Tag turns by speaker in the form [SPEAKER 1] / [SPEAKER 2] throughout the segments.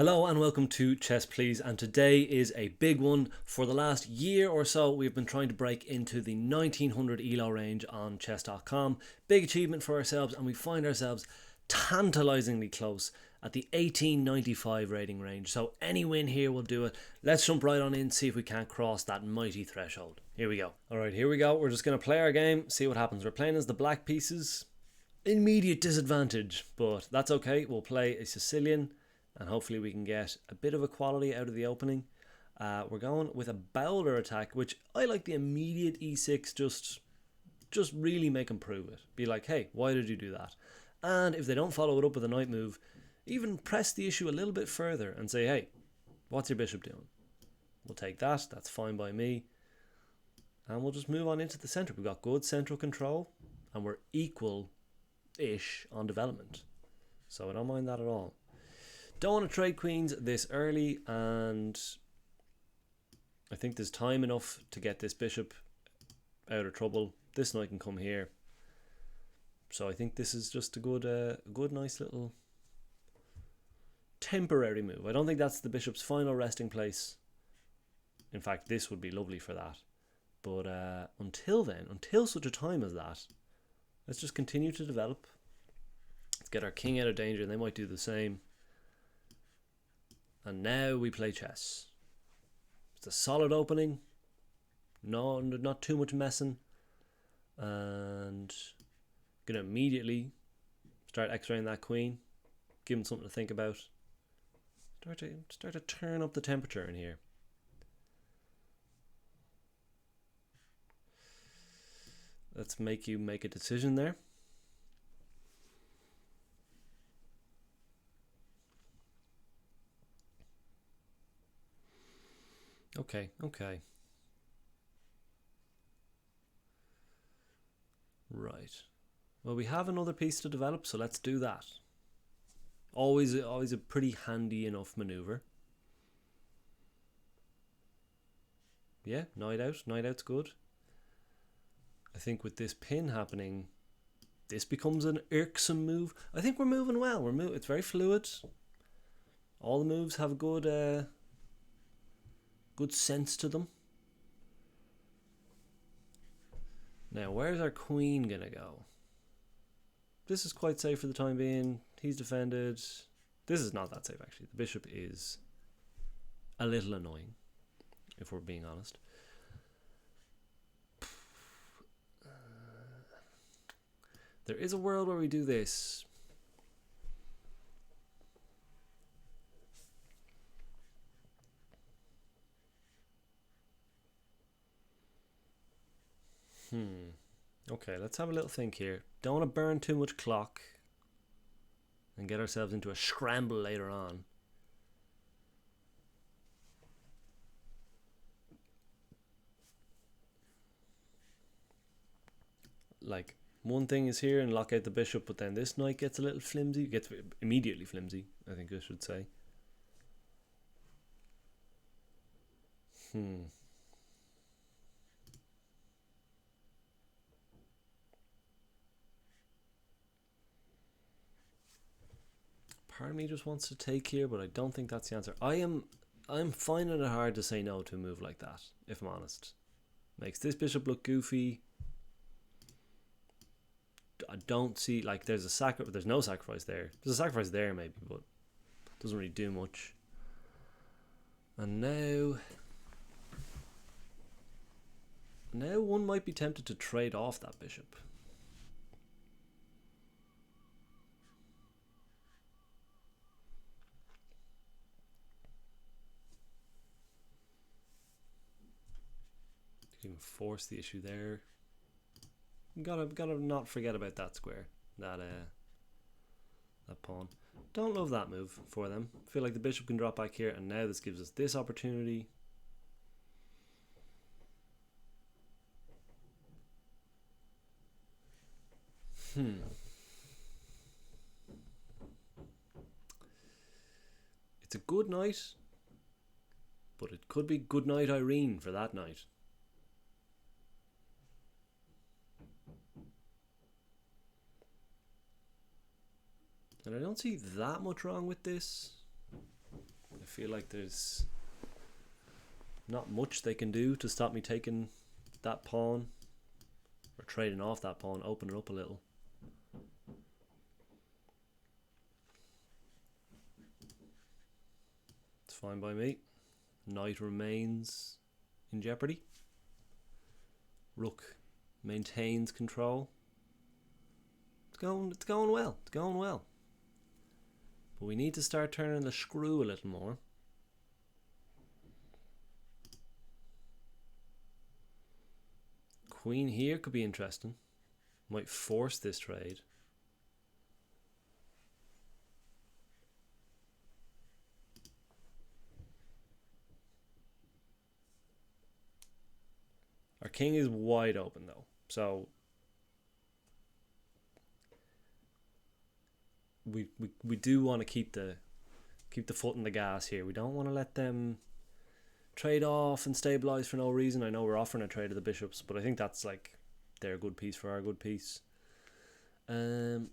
[SPEAKER 1] Hello and welcome to Chess Please, and today is a big one. For the last year or so we've been trying to break into the 1900 ELO range on chess.com. Big achievement for ourselves, and we find ourselves tantalizingly close at the 1895 rating range, so any win here will do it. Let's jump right on in, see if we can't cross that mighty threshold. Here we go. Alright, here we go. We're just going to play our game, see what happens. We're playing as the black pieces. Immediate disadvantage, but that's okay. We'll play a Sicilian and hopefully we can get a bit of equality out of the opening. We're going with a Bowler attack, which I like the immediate e6, just really make them prove it. Be like, hey, why did you do that? And if they don't follow it up with a knight move, even press the issue a little bit further and say, hey, what's your bishop doing? We'll take that, that's fine by me. And we'll just move on into the centre. We've got good central control and we're equal-ish on development. So I don't mind that at all. Don't want to trade queens this early, and I think there's time enough to get this bishop out of trouble. This knight can come here. So I think this is just a good nice little temporary move. I don't think that's the bishop's final resting place. In fact, this would be lovely for that. But until then, until such a time as that, let's just continue to develop. Let's get our king out of danger, and they might do the same. And now we play chess. It's a solid opening. No, not too much messing. And gonna immediately start x-raying that queen. Give him something to think about. Start to turn up the temperature in here. Let's make you make a decision there. Okay. Right. Well, we have another piece to develop, so let's do that. Always a pretty handy enough maneuver. Yeah, knight out. Knight out's good. I think with this pin happening, this becomes an irksome move. I think we're moving well. It's very fluid. All the moves have a good sense to them. Now, where's our queen gonna go? This is quite safe for the time being. He's defended. This is not that safe, actually. The bishop is a little annoying, if we're being honest. There is a world where we do this. Okay, let's have a little think here. Don't want to burn too much clock and get ourselves into a scramble later on. Like, one thing is here and lock out the bishop, but then this knight gets a little flimsy. Gets immediately flimsy, I think I should say. Part of me just wants to take here, but I don't think that's the answer. I'm finding it hard to say no to a move like that, if I'm honest. Makes this bishop look goofy. I don't see, like, there's no sacrifice there. There's a sacrifice there maybe, but it doesn't really do much. And now one might be tempted to trade off that bishop. You can force the issue there. Gotta not forget about that square, that pawn. Don't love that move for them. Feel like the bishop can drop back here, and now this gives us this opportunity. It's a good night, but it could be good night Irene for that night. And I don't see that much wrong with this. feel like there's not much they can do to stop me taking that pawn or trading off that pawn, open it up a little. It's fine by me. Knight remains in jeopardy. Rook maintains control. It's going well. It's going well. But we need to start turning the screw a little more. Queen here could be interesting. Might force this trade. Our king is wide open though, so we do want to keep the foot in the gas here. We don't want to let them trade off and stabilize for no reason. I know we're offering a trade of the bishops, but I think that's like their good piece for our good piece. Now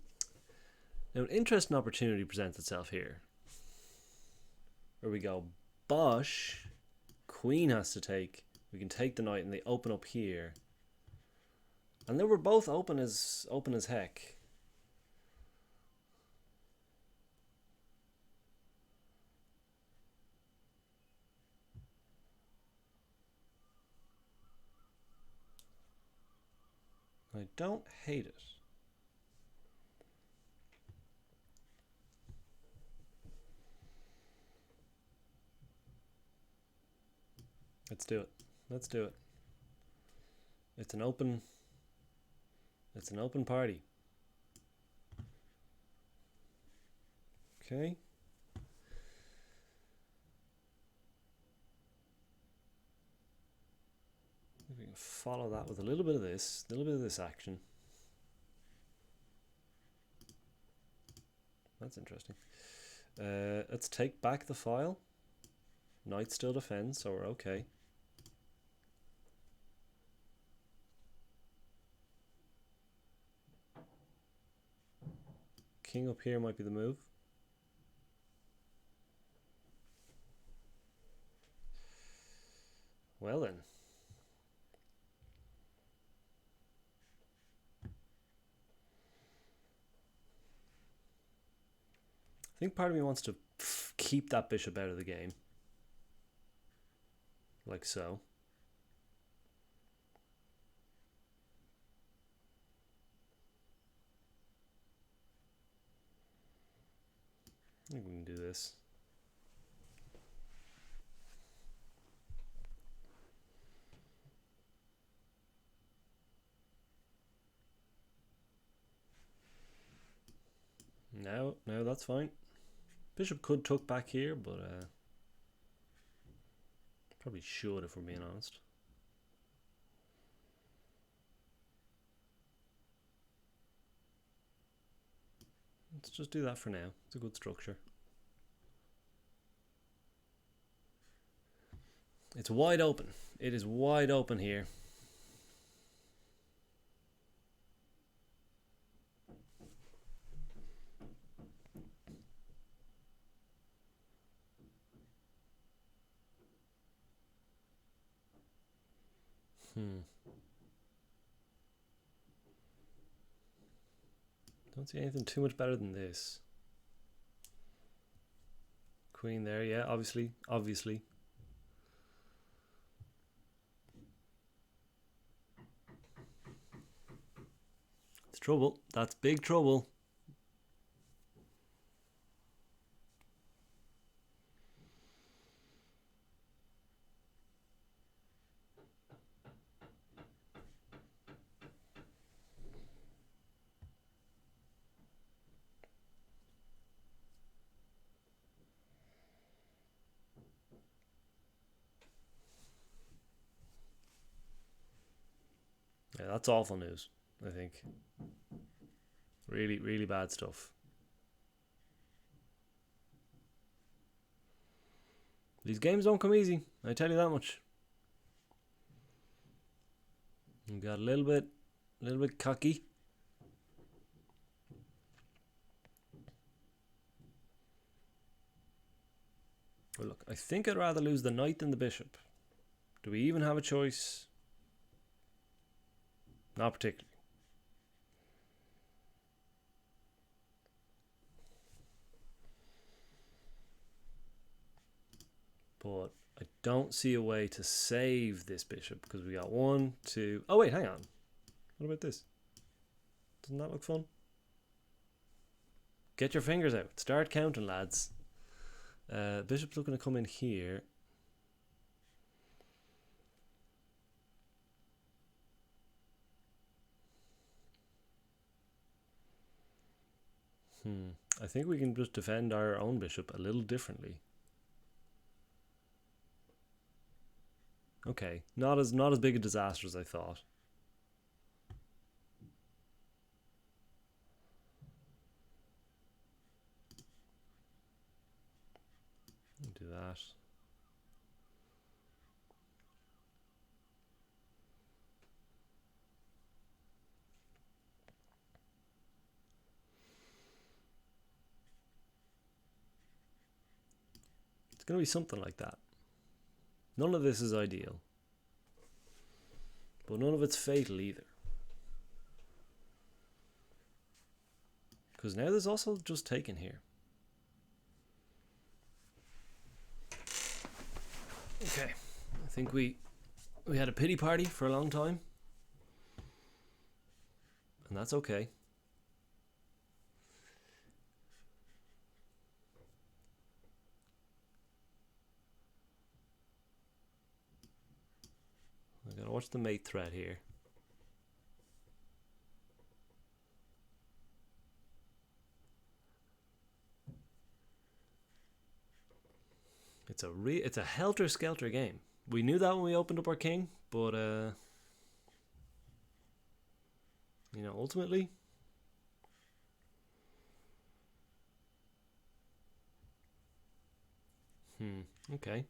[SPEAKER 1] an interesting opportunity presents itself here. Where we go, Bosh, queen has to take. We can take the knight and they open up here. And then we're both open as heck. I don't hate it. Let's do it. Let's do it. It's an open party. Okay. We can follow that with a little bit of this action. That's interesting. Let's take back the file. Knight still defends, so we're okay. King up here might be the move. Well then. I think part of me wants to keep that bishop out of the game. Like so. I think we can do this. No, that's fine. Bishop could tuck back here, but probably should if we're being honest. Let's just do that for now. It's a good structure. It's wide open. It is wide open here. Don't see anything too much better than this. Queen there, yeah, obviously. It's trouble. That's big trouble. Yeah, that's awful news, I think. Really, really bad stuff. These games don't come easy, I tell you that much. You got a little bit cocky. Well, look, I think I'd rather lose the knight than the bishop. Do we even have a choice? Not particularly. But I don't see a way to save this bishop because we got 1, 2... Oh, wait, hang on. What about this? Doesn't that look fun? Get your fingers out. Start counting, lads. Bishop's looking to come in here. I think we can just defend our own bishop a little differently. Okay, not as big a disaster as I thought. Do that. It's going to be something like that. None of this is ideal. But none of it's fatal either. Because now there's also just taken here. Okay, I think we had a pity party for a long time. And that's okay. I gotta watch the mate threat here. It's a helter-skelter game. We knew that when we opened up our king, but you know, ultimately okay.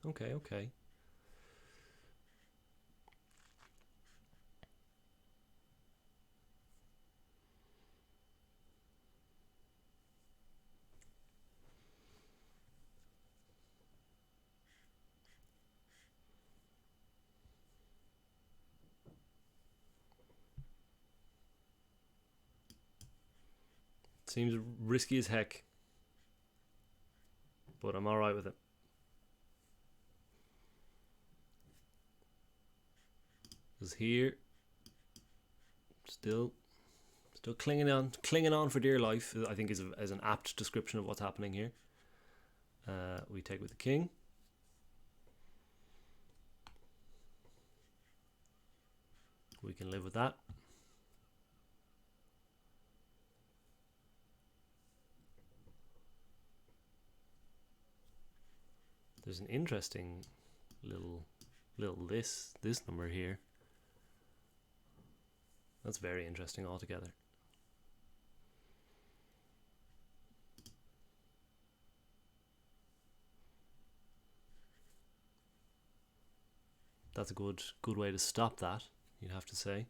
[SPEAKER 1] Seems risky as heck, but I'm alright with it. Because here, still clinging on for dear life, I think is an apt description of what's happening here. We take with the king. We can live with that. There's an interesting little this number here. That's very interesting altogether. That's a good way to stop that, you'd have to say.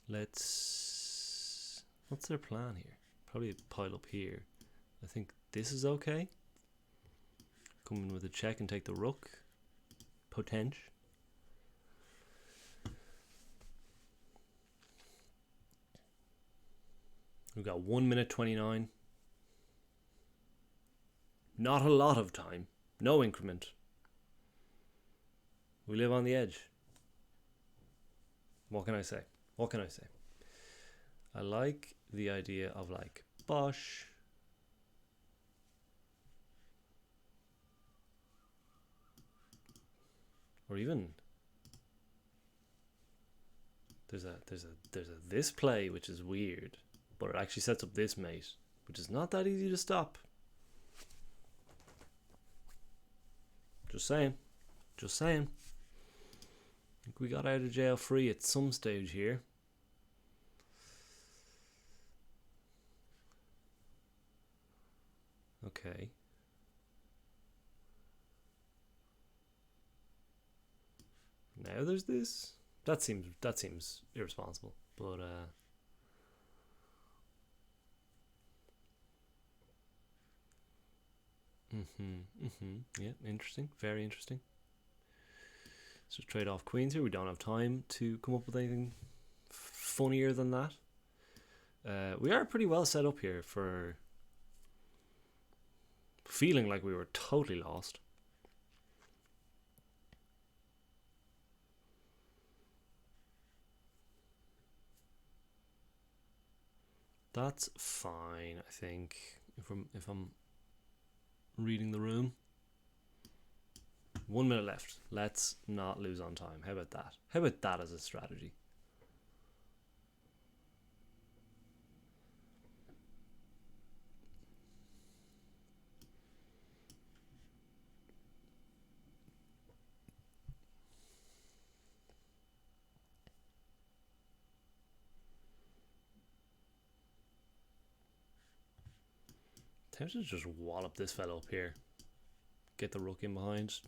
[SPEAKER 1] What's their plan here? Probably pile up here. I think this is okay. Come in with a check and take the rook. Potential. We've got 1 minute 29. Not a lot of time. No increment. We live on the edge. What can I say? I like the idea of like Bosch. Or even there's a this play which is weird, but it actually sets up this mate, which is not that easy to stop. Just saying. I think we got out of jail free at some stage here. Okay. Now there's this. That seems irresponsible, but Yeah, interesting. Very interesting. Let's just trade off queens here. We don't have time to come up with anything funnier than that. We are pretty well set up here for feeling like we were totally lost. That's fine, I think. If I'm reading the room. 1 minute left. Let's not lose on time. How about that? How about that as a strategy? Tempted to just wallop this fellow up here. Get the rook in behind.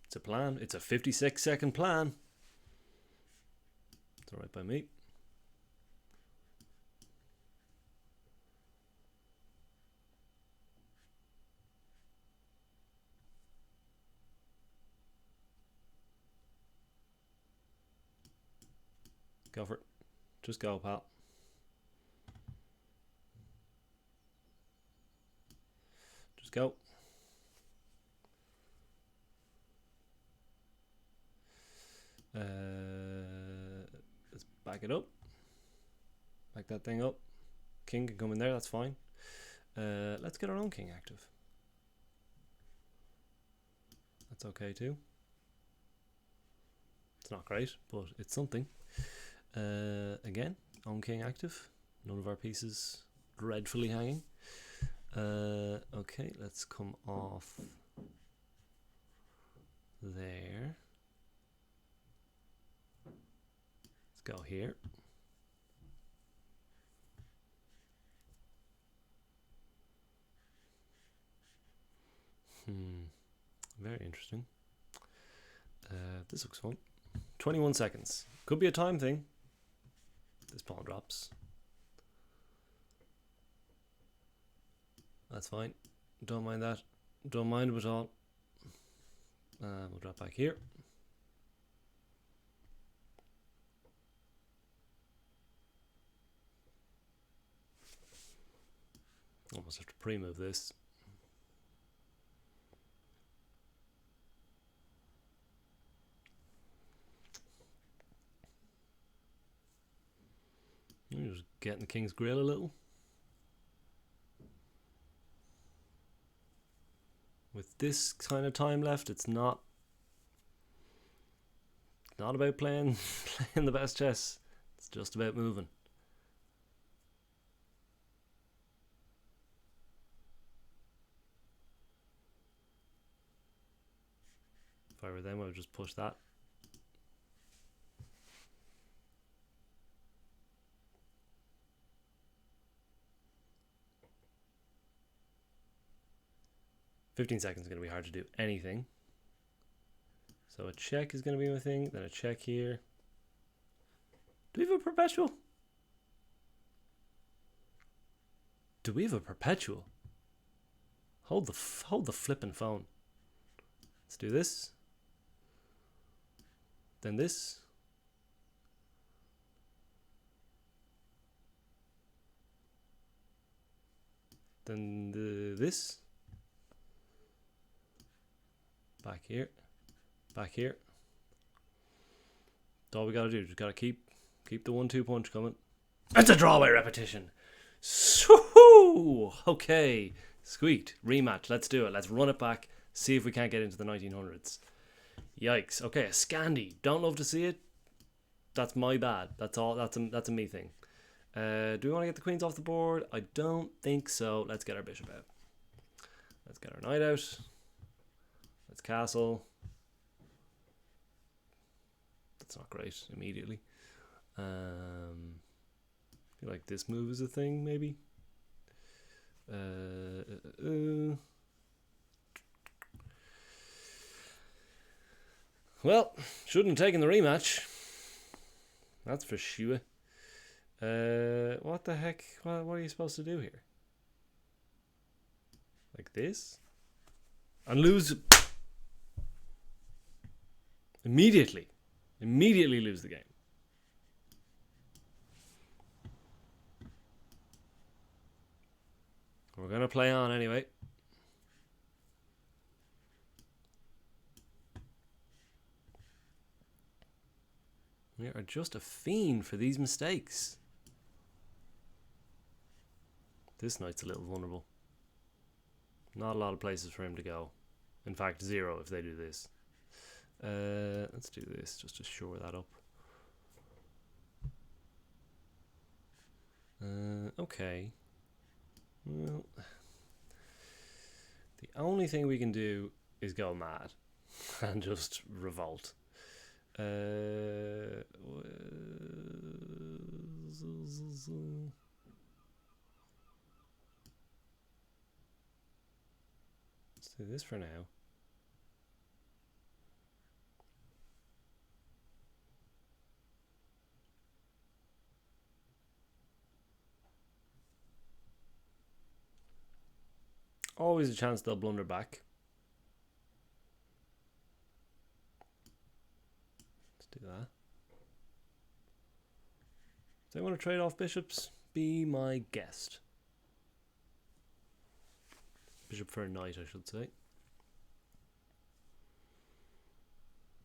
[SPEAKER 1] It's a plan. It's a 56-second plan. It's alright by me. Go for it. Just go, pal. Just go. Let's back it up. Back that thing up. King can come in there, that's fine. Let's get our own king active. That's okay too. It's not great, but it's something. Again, own king active. None of our pieces dreadfully hanging. Okay, let's come off there. Let's go here. Very interesting. This looks fun. 21 seconds. Could be a time thing. This pawn drops. That's fine. Don't mind that. Don't mind it at all. We'll drop back here. Almost have to pre-move this. You're just getting the king's grill a little. With this kind of time left, it's not about playing the best chess. It's just about moving. If I were them, I would just push that. "15 seconds" is going to be hard to do anything. So a check is going to be my thing. Then a check here. Do we have a perpetual? Do we have a perpetual? Hold the flipping phone. Let's do this. Then this. Then this. Back here. Back here. That's all we gotta do. Just gotta keep the 1-2 punch coming. It's a draw by repetition. So okay. Squeaked. Rematch. Let's do it. Let's run it back. See if we can't get into the 1900s. Yikes. Okay, a Scandi. Don't love to see it. That's my bad. That's all. That's a me thing. Do we want to get the queens off the board? I don't think so. Let's get our bishop out. Let's get our knight out. Let's castle. That's not great immediately. I feel like this move is a thing, maybe. Well, shouldn't have taken the rematch. That's for sure. What the heck? What are you supposed to do here? Like this? and lose immediately. Immediately lose the game. We're going to play on anyway. We are just a fiend for these mistakes. This knight's a little vulnerable. Not a lot of places for him to go. In fact, 0 if they do this. Let's do this just to shore that up. Okay. Well, the only thing we can do is go mad and just revolt. Let's do this for now. Always a chance they'll blunder back. Let's do that. If they want to trade off bishops, be my guest. Bishop for a knight, I should say.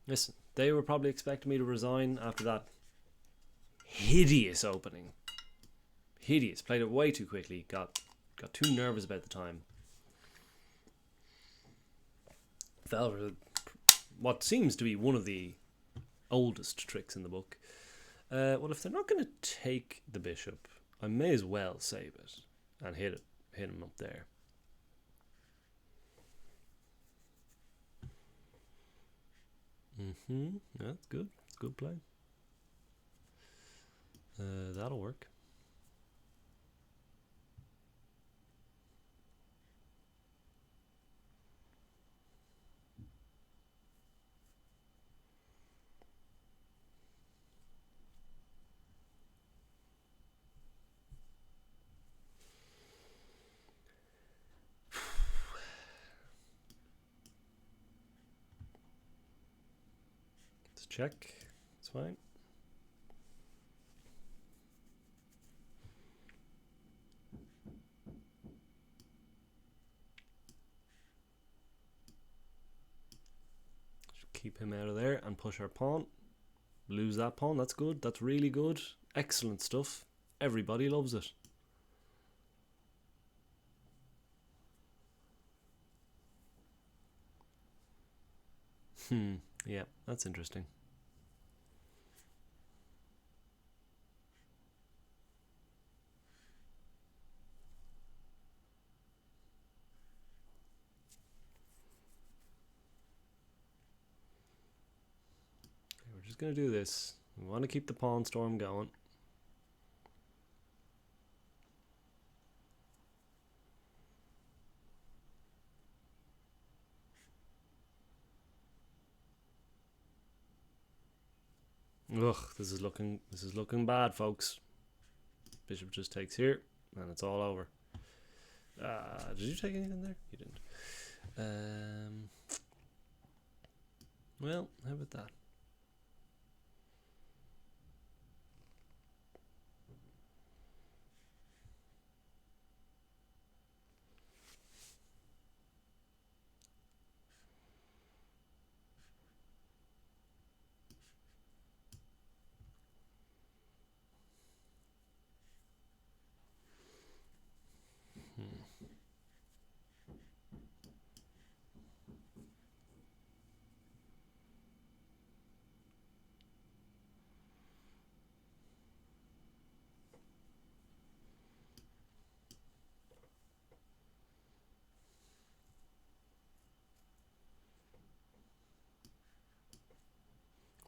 [SPEAKER 1] Listen, they were probably expecting me to resign after that hideous opening. Hideous. Played it way too quickly. Got too nervous about the time. Fell for what seems to be one of the oldest tricks in the book. Well, if they're not going to take the bishop, I may as well save it and hit him up there. That's good. It's good play. That'll work. Let's check. It's fine. Keep him out of there and push our pawn. Lose that pawn. That's good. That's really good. Excellent stuff. Everybody loves it. Yeah, that's interesting. We're just going to do this. We want to keep the pawn storm going. Ugh, this is looking bad, folks. Bishop just takes here, and it's all over. Did you take anything there? You didn't. Well, how about that?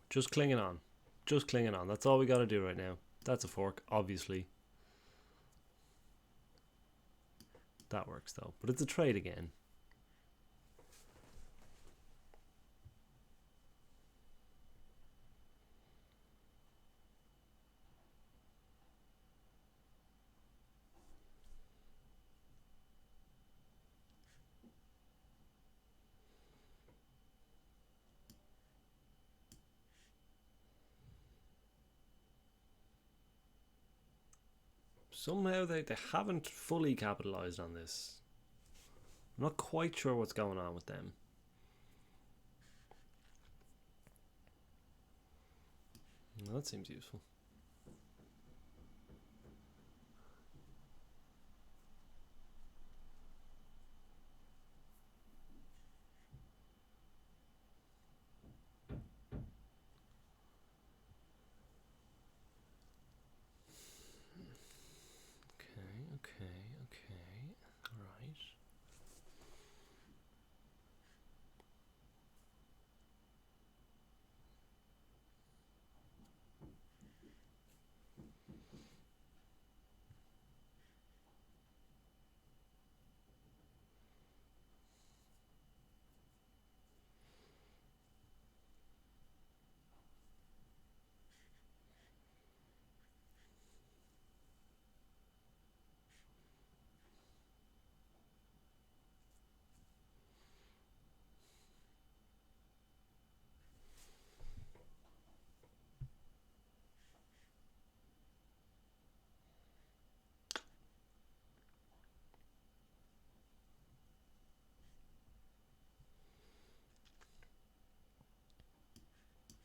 [SPEAKER 1] Just clinging on. Just clinging on. That's all we got to do right now. That's a fork, obviously. That works though. But it's a trade again. Somehow they haven't fully capitalized on this. I'm not quite sure what's going on with them. Well, that seems useful. Okay. All right.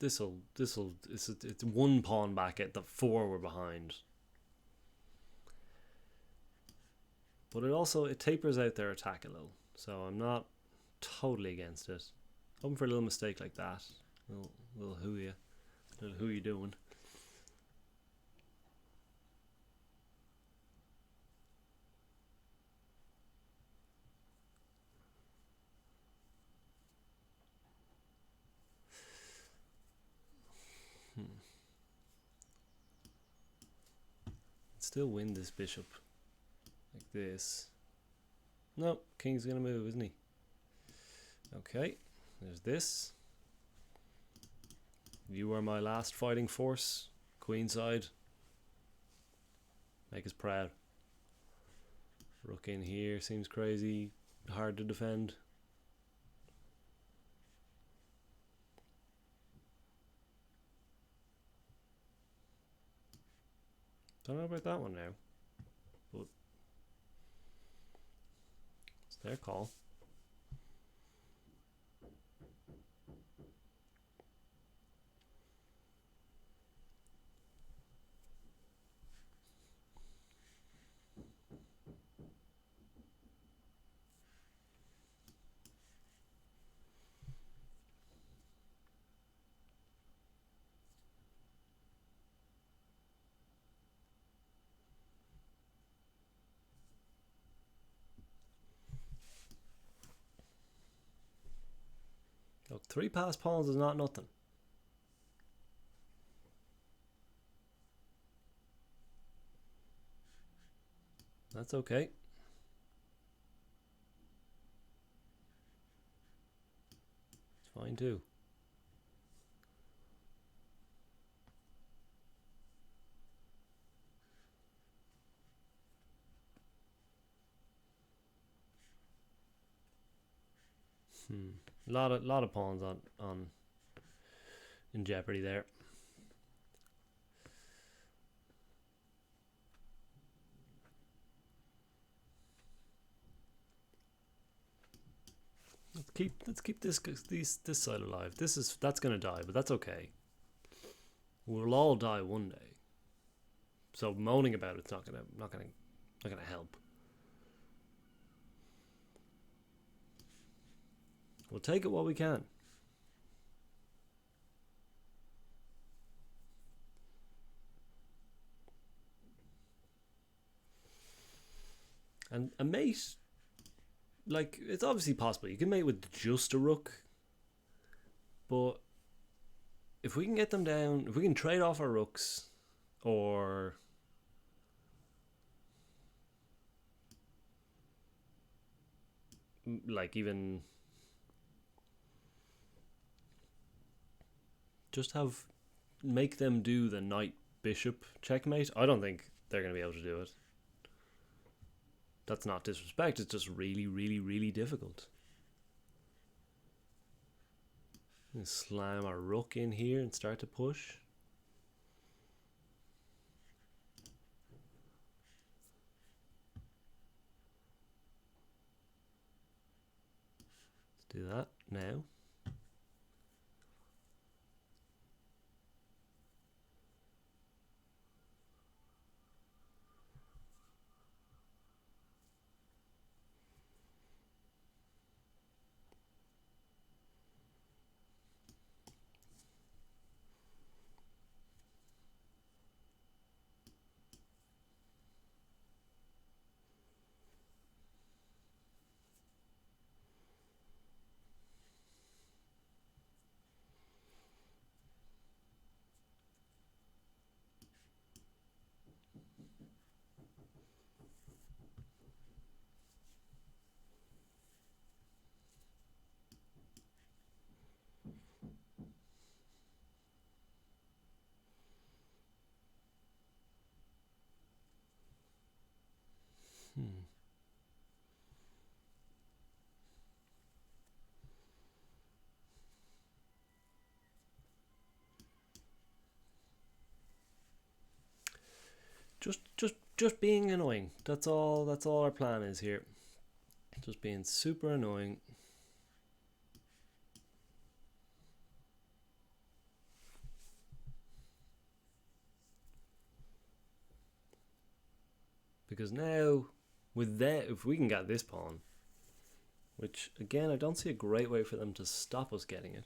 [SPEAKER 1] It's one pawn back at the 4 we're behind. But it tapers out their attack a little. So I'm not totally against it. Hoping for a little mistake like that. Little who you doing? Still win this bishop like this. No, king's gonna move, isn't he? Okay, there's this. You are my last fighting force, queenside. Make us proud. Rook in here seems crazy, hard to defend. Don't know about that one now, but it's their call. Look, 3 passed pawns is not nothing. That's okay. It's fine too. A lot of pawns on in jeopardy there. Let's keep this side alive. That's gonna die, but that's okay. We'll all die one day. So moaning about it's not gonna help. We'll take it while we can. And a mate, like, it's obviously possible. You can mate with just a rook, but if we can get them down, if we can trade off our rooks, or like even just make them do the knight bishop checkmate. I don't think they're going to be able to do it. That's not disrespect, it's just really, really, really difficult. Slam our rook in here and start to push. Do that now. Just being annoying. That's all our plan is here. Just being super annoying. Because now, with that, if we can get this pawn, which again I don't see a great way for them to stop us getting it.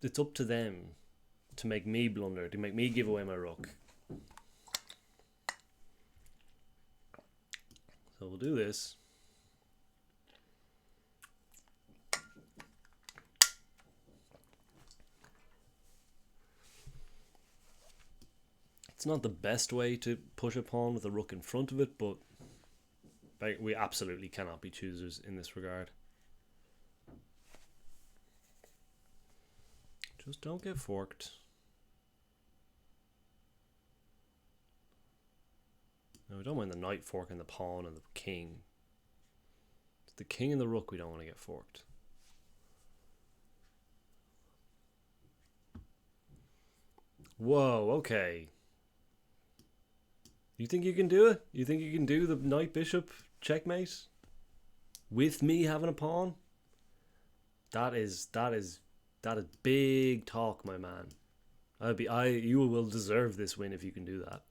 [SPEAKER 1] It's up to them to make me blunder, to make me give away my rook. So we'll do this. It's not the best way to push a pawn with a rook in front of it, but we absolutely cannot be choosers in this regard. Just don't get forked. No, we don't mind the knight forking the pawn and the king. It's the king and the rook we don't want to get forked. Whoa, okay. You think you can do it? You think you can do the knight bishop checkmate with me having a pawn? That is big talk, my man. You will deserve this win if you can do that.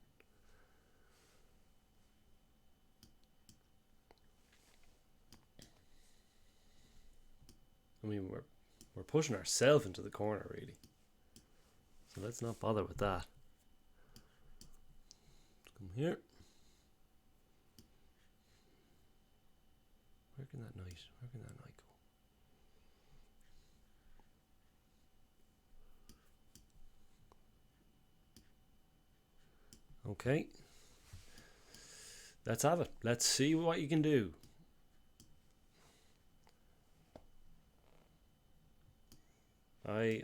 [SPEAKER 1] I mean, we're pushing ourselves into the corner, really. So let's not bother with that. Come here. Where can that knight go? Okay. Let's have it. Let's see what you can do.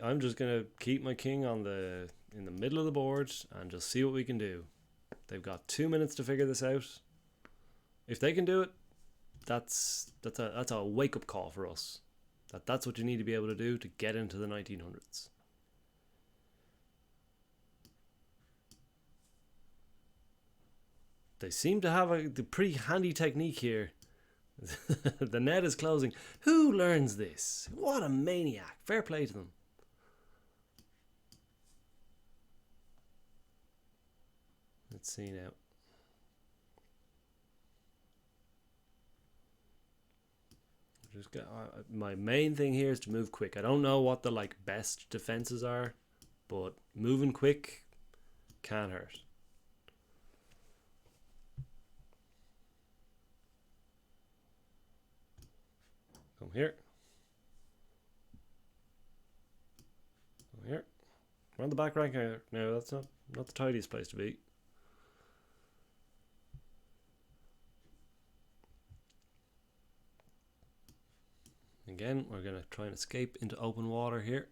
[SPEAKER 1] I'm just gonna keep my king in the middle of the board and just see what we can do. They've got 2 minutes to figure this out. If they can do it, that's a wake up call for us. That's what you need to be able to do to get into the 1900s. They seem to have a pretty handy technique here. The net is closing. Who learns this? What a maniac. Fair play to them. Let's see now. My main thing here is to move quick. I don't know what the best defenses are, but moving quick can't hurt. Come here. Come here. We're on the back rank now. No, that's not the tidiest place to be. Again, we're going to try and escape into open water here.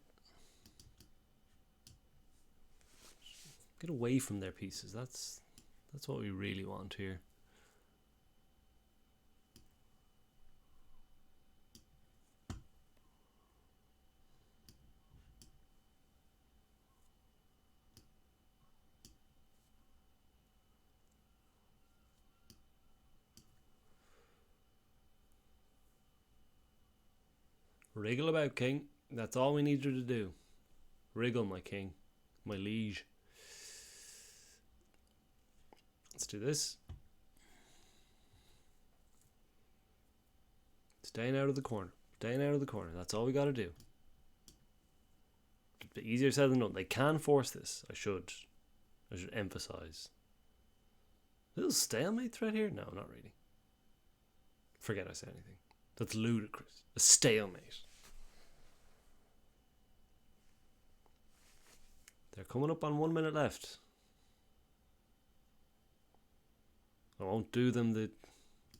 [SPEAKER 1] Get away from their pieces. That's what we really want here. Wriggle about, king. That's all we need you to do. Wriggle, my king. My liege. Let's do this. Staying out of the corner. Staying out of the corner. That's all we got to do. It's easier said than done. They can force this. I should emphasize. A little stalemate threat here? No, not really. Forget I said anything. That's ludicrous. A stalemate. They're coming up on 1 minute left. I won't do them the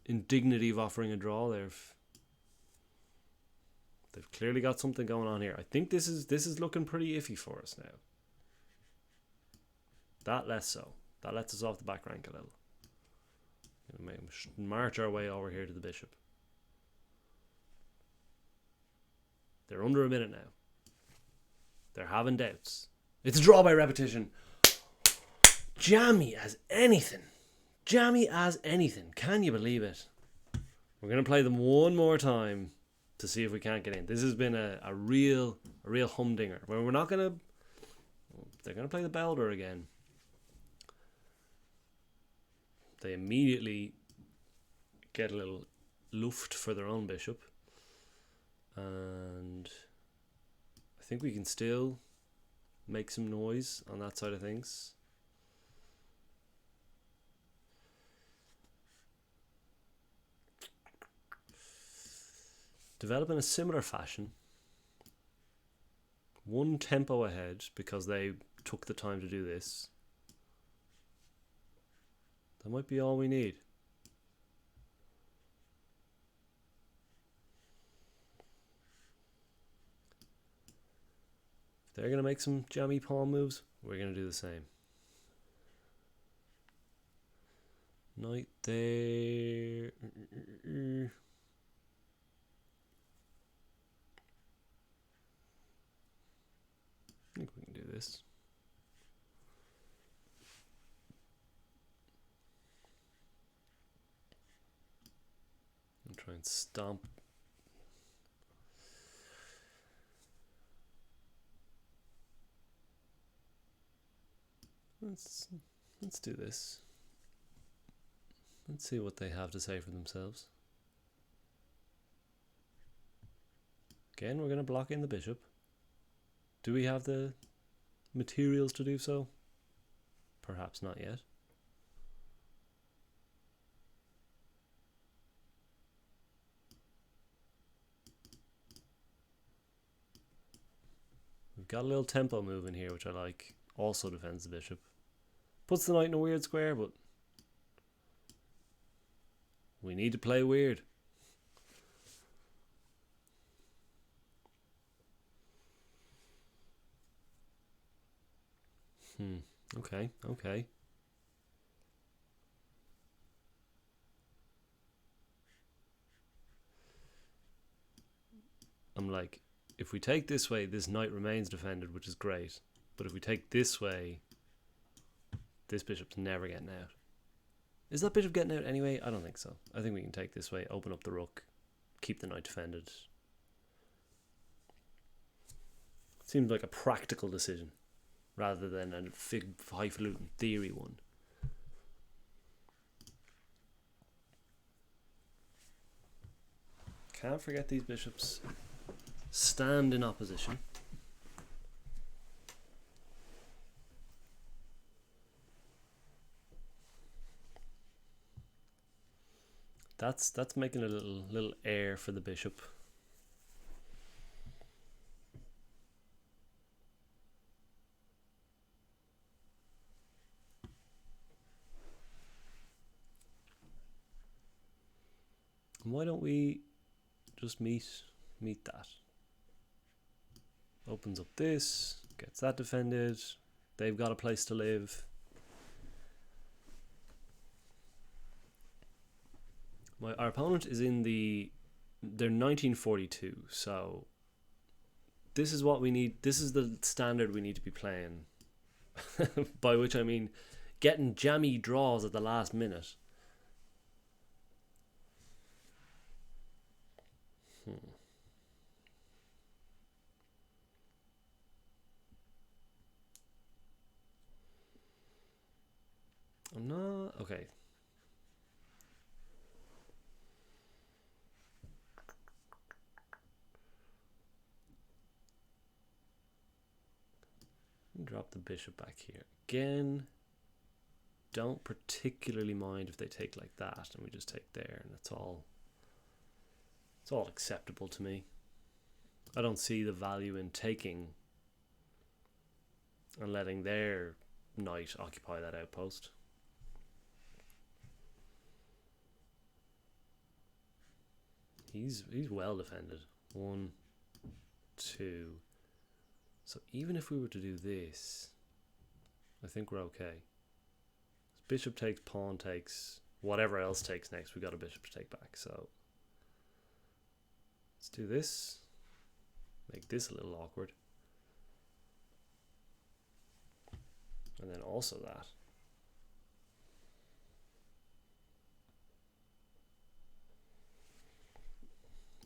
[SPEAKER 1] indignity of offering a draw. They've clearly got something going on here. I think this is looking pretty iffy for us now. That less so. That lets us off the back rank a little. March our way over here to the bishop. They're under a minute now. They're having doubts. It's a draw by repetition. Jammy as anything. Jammy as anything. Can you believe it? We're going to play them one more time to see if we can't get in. This has been a real humdinger. Well, we're not going to... They're going to play the Belder again. They immediately get a little luft for their own bishop. And I think we can still make some noise on that side of things. Develop in a similar fashion. One tempo ahead because they took the time to do this. That might be all we need. If they're going to make some jammy pawn moves, we're going to do the same. Knight there. I think we can do this. And try and stomp. Let's do this. Let's see what they have to say for themselves. Again, we're going to block in the bishop. Do we have the materials to do so? Perhaps not yet. We've got a little tempo move in here, which I like. Also defends the bishop. Puts the knight in a weird square, but we need to play weird. Okay. I'm like, if we take this way, this knight remains defended, which is great. But if we take this way, this bishop's never getting out. Is that bishop getting out anyway? I don't think so. I think we can take this way, open up the rook, keep the knight defended. Seems like a practical decision rather than a highfalutin theory one. Can't forget these bishops stand in opposition. That's making a little air for the bishop. And why don't we just meet that? Opens up this, gets that defended. They've got a place to live. Our opponent is in they're 1942, so this is what we need. This is the standard we need to be playing. By which I mean getting jammy draws at the last minute. I'm not... Okay. Drop the bishop back here. Again, don't particularly mind if they take like that and we just take there, and it's all acceptable to me. I don't see the value in taking and letting their knight occupy that outpost. He's well defended. 1, 2. So even if we were to do this, I think we're okay. Bishop takes, pawn takes, whatever else takes next, we got a bishop to take back. So let's do this. Make this a little awkward. And then also that.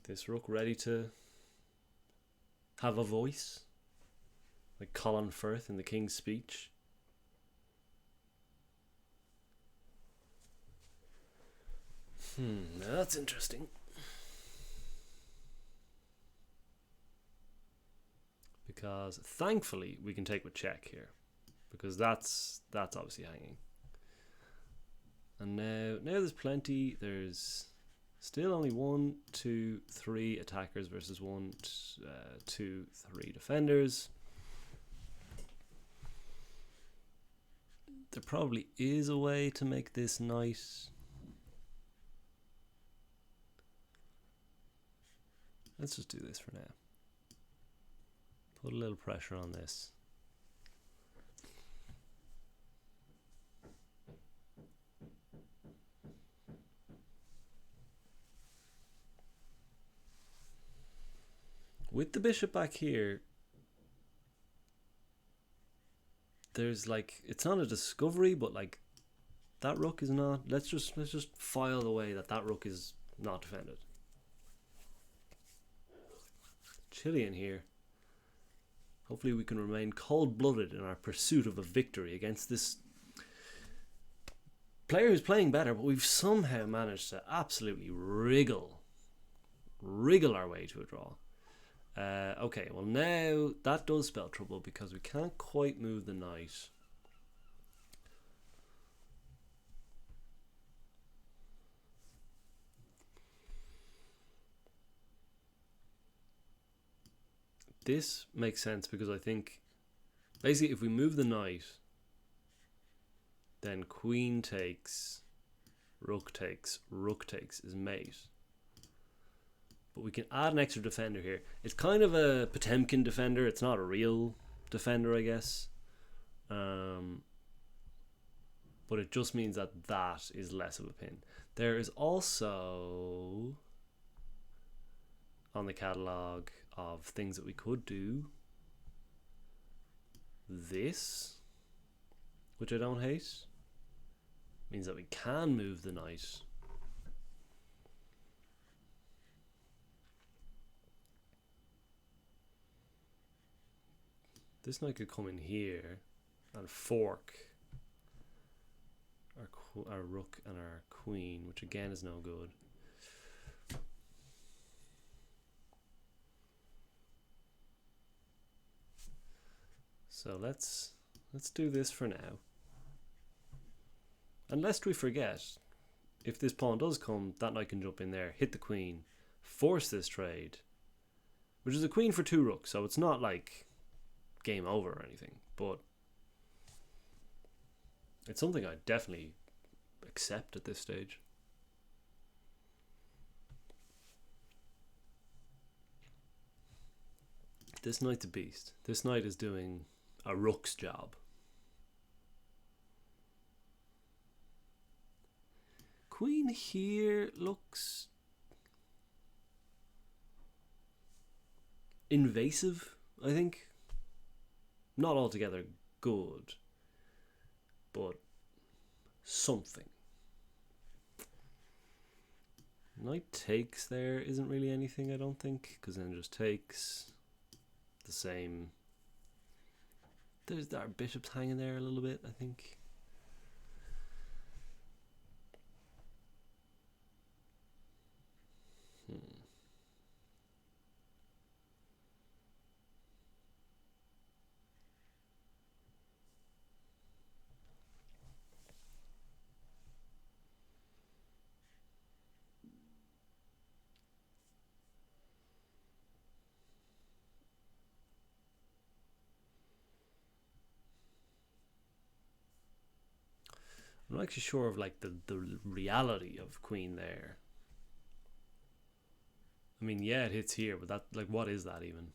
[SPEAKER 1] This rook ready to have a voice, like Colin Firth in the King's Speech. Now that's interesting. Because thankfully we can take with check here, because that's obviously hanging. And now there's plenty. There's still only 1, 2, 3 attackers versus 1, 2, 3 defenders. There probably is a way to make this knight let's just do this for now. Put a little pressure on this. With the bishop back here, there's like, it's not a discovery, but like that rook is not. Let's just file away that rook is not defended. Chilly in here. Hopefully we can remain cold-blooded in our pursuit of a victory against this player who's playing better, but we've somehow managed to absolutely wriggle our way to a draw. Okay, well now that does spell trouble because we can't quite move the knight. This makes sense because I think basically if we move the knight, then queen takes, rook takes is mate. But we can add an extra defender here. It's kind of a Potemkin defender. It's not a real defender, I guess. But it just means that that is less of a pin. There is also on the catalogue of things that we could do this, which I don't hate. Means that we can move the knight. This knight could come in here and fork our rook and our queen, which again is no good. So let's do this for now. And lest we forget, if this pawn does come, that knight can jump in there, hit the queen, force this trade, which is a queen for 2 rooks, so it's not like game over or anything, but it's something I definitely accept at this stage. This knight's a beast. This knight is doing a rook's job. Queen here looks invasive, I think. Not altogether good, but something. Knight takes there isn't really anything, I don't think, because then just takes the same. There's our bishops hanging there a little bit, I think. I'm not actually sure of like the reality of queen there. I mean, yeah, it hits here, but that, like, what is that even?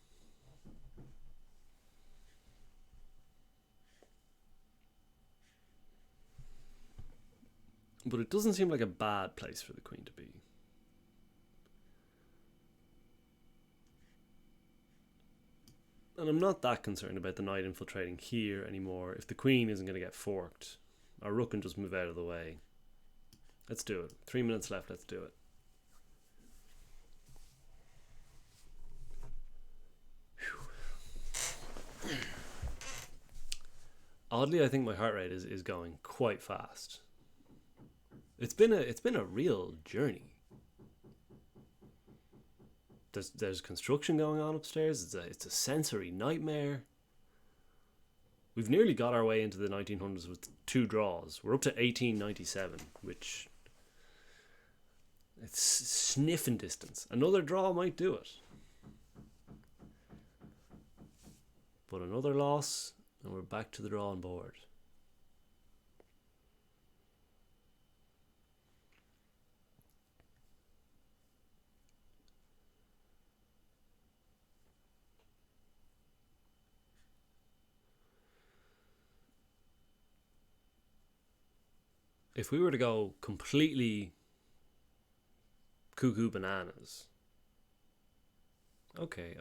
[SPEAKER 1] But it doesn't seem like a bad place for the queen to be. And I'm not that concerned about the knight infiltrating here anymore. If the queen isn't going to get forked, our rook can just move out of the way. Let's do it. 3 minutes left, let's do it. Oddly, I think my heart rate is going quite fast. It's been a real journey. There's construction going on upstairs. It's a sensory nightmare. We've nearly got our way into the 1900s with 2 draws. We're up to 1897, which it's sniffing distance. Another draw might do it. But another loss, and we're back to the drawing board. If we were to go completely cuckoo bananas. Okay.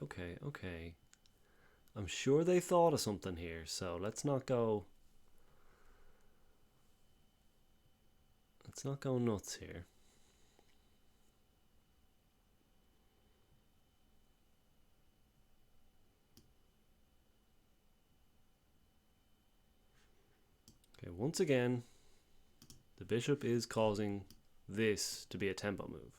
[SPEAKER 1] I'm sure they thought of something here, so let's not go nuts here. Okay, once again, the bishop is causing this to be a tempo move.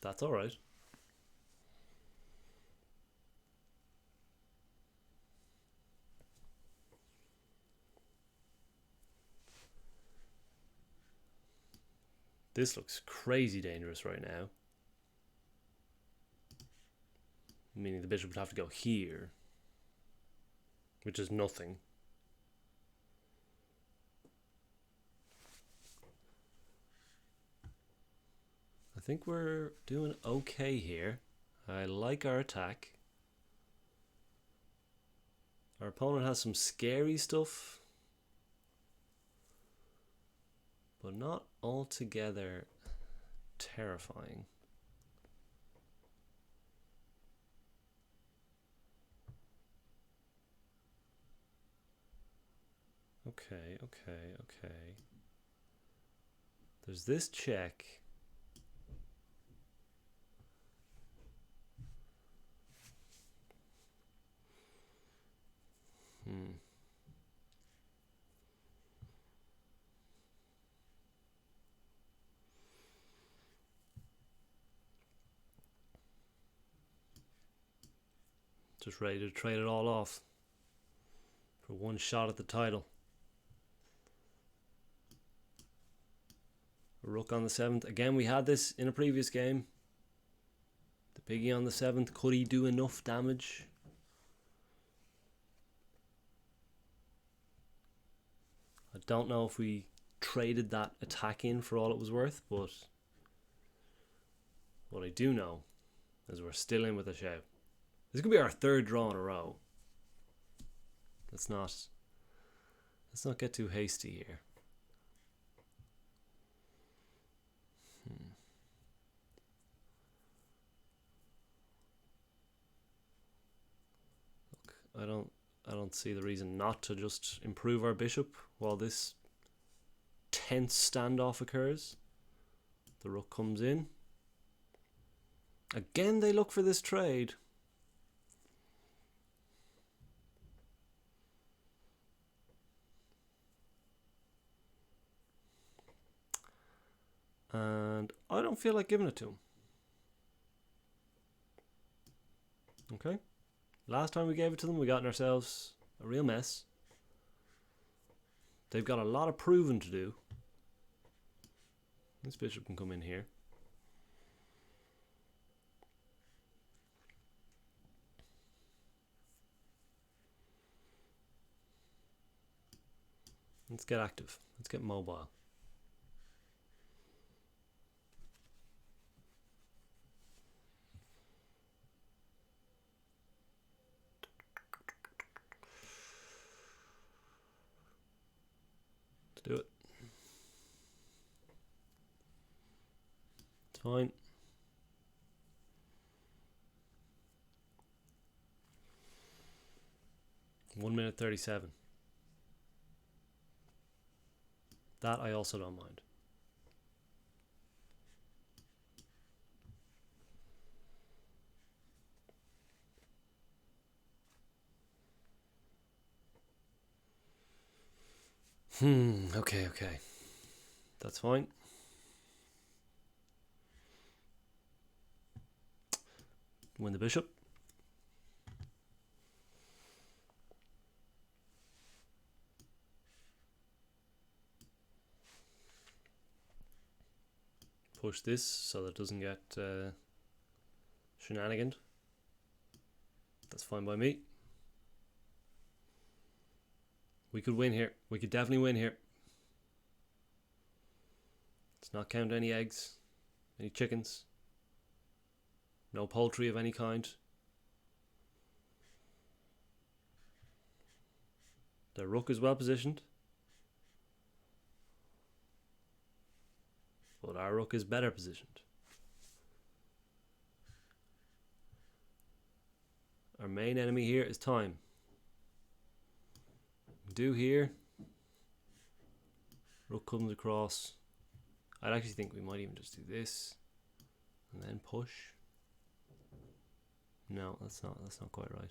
[SPEAKER 1] That's all right. This looks crazy dangerous right now. Meaning the bishop would have to go here, which is nothing. I think we're doing okay here. I like our attack. Our opponent has some scary stuff, but not altogether terrifying. Okay. There's this check. Just ready to trade it all off for one shot at the title. Rook on the 7th. Again, we had this in a previous game. The piggy on the 7th. Could he do enough damage? I don't know if we traded that attack in for all it was worth, but what I do know is we're still in with a shout. This could be our 3rd draw in a row. Let's not get too hasty here. Look, I don't see the reason not to just improve our bishop while this tense standoff occurs. The rook comes in. Again, they look for this trade. And I don't feel like giving it to him. Okay. Last time we gave it to them, we got ourselves a real mess. They've got a lot of proving to do. This bishop can come in here. Let's get active. Let's get mobile. Let's do it. It's fine. One minute 37. That I also don't mind. Okay. That's fine. Win the bishop. Push this so that it doesn't get shenaniganed. That's fine by me. We could win here. We could definitely win here. Let's not count any eggs, any chickens. No poultry of any kind. The rook is well positioned. But our rook is better positioned. Our main enemy here is time. Do here. Rook comes across. I'd actually think we might even just do this and then push. No, that's not quite right.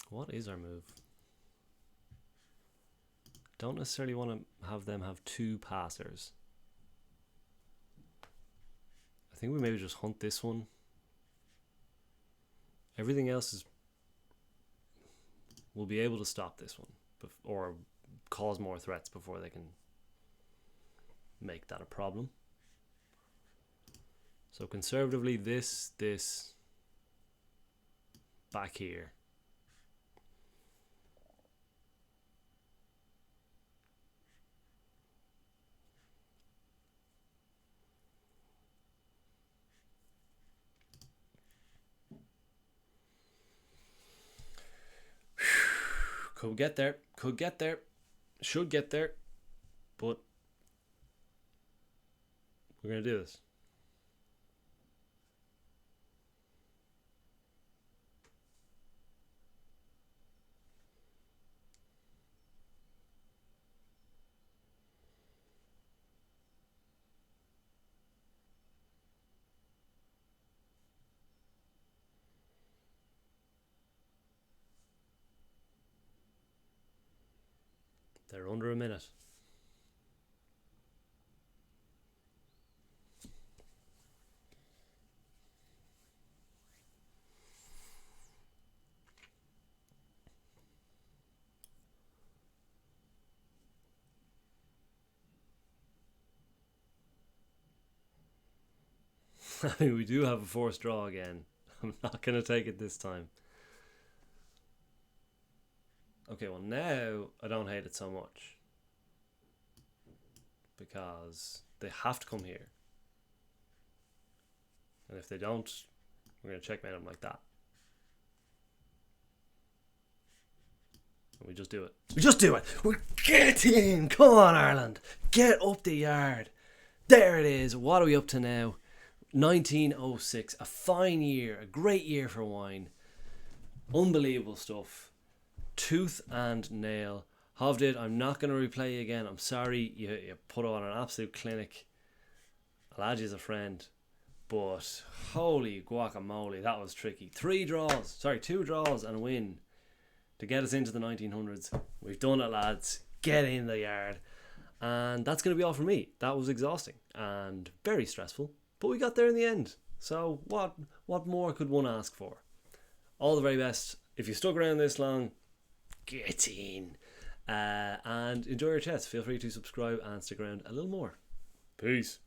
[SPEAKER 1] What is our move? Don't necessarily want to have them have two passers. I think we maybe just hunt this one. Everything else is... We'll be able to stop this one. Or cause more threats before they can make that a problem. So conservatively, this, back here. Could get there, should get there, but we're going to do this. They're under a minute. I mean, we do have a forced draw again. I'm not going to take it this time. Okay, well now I don't hate it so much. Because they have to come here. And if they don't, we're going to checkmate them like that. And we just do it. We just do it! We get in! Come on, Ireland! Get up the yard! There it is! What are we up to now? 1906. A fine year. A great year for wine. Unbelievable stuff. Tooth and nail. Hovdid, I'm not going to replay you again. I'm sorry you put on an absolute clinic. Alhaji's a friend. But holy guacamole, that was tricky. Two draws and a win to get us into the 1900s. We've done it, lads. Get in the yard. And that's going to be all for me. That was exhausting and very stressful. But we got there in the end. So what more could one ask for? All the very best. If you stuck around this long, get in. And enjoy your chess. Feel free to subscribe and stick around a little more. Peace.